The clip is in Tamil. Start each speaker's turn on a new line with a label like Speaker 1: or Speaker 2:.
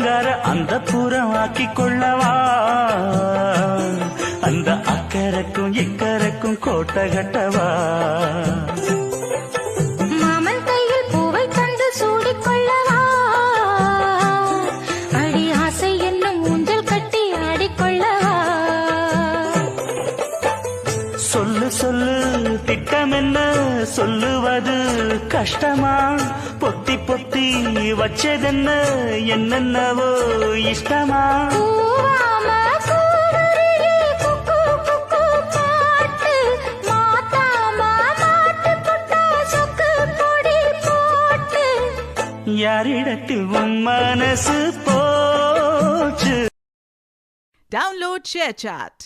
Speaker 1: அலங்கார அந்த புறம் ஆக்கி கொள்ளவா அந்த அக்கறைக்கும் இக்கரைக்கும் கோட்டை கட்டவா
Speaker 2: மாமன் கையில் பூவை தந்து சூடிக்கொள்ளவா அடி ஆசை என்னும் ஊஞ்சல் கட்டி ஆடிக்கொள்ளவா
Speaker 1: சொல்லு சொல்லு திட்டம் என்ன சொல்லுவது கஷ்டமா பொத்தி பொத்தி வச்சதென்ன என்னென்னவோ இஷ்டமா
Speaker 2: பூவாம கூடுறியே குக்கு குக்கு பாட்டு மாத்தாம மாட்டு புட்டா சொக்கு பொடி போட்டு
Speaker 1: யாரிடத்தில் உன் மனசு போச்சு
Speaker 3: Download ShareChat.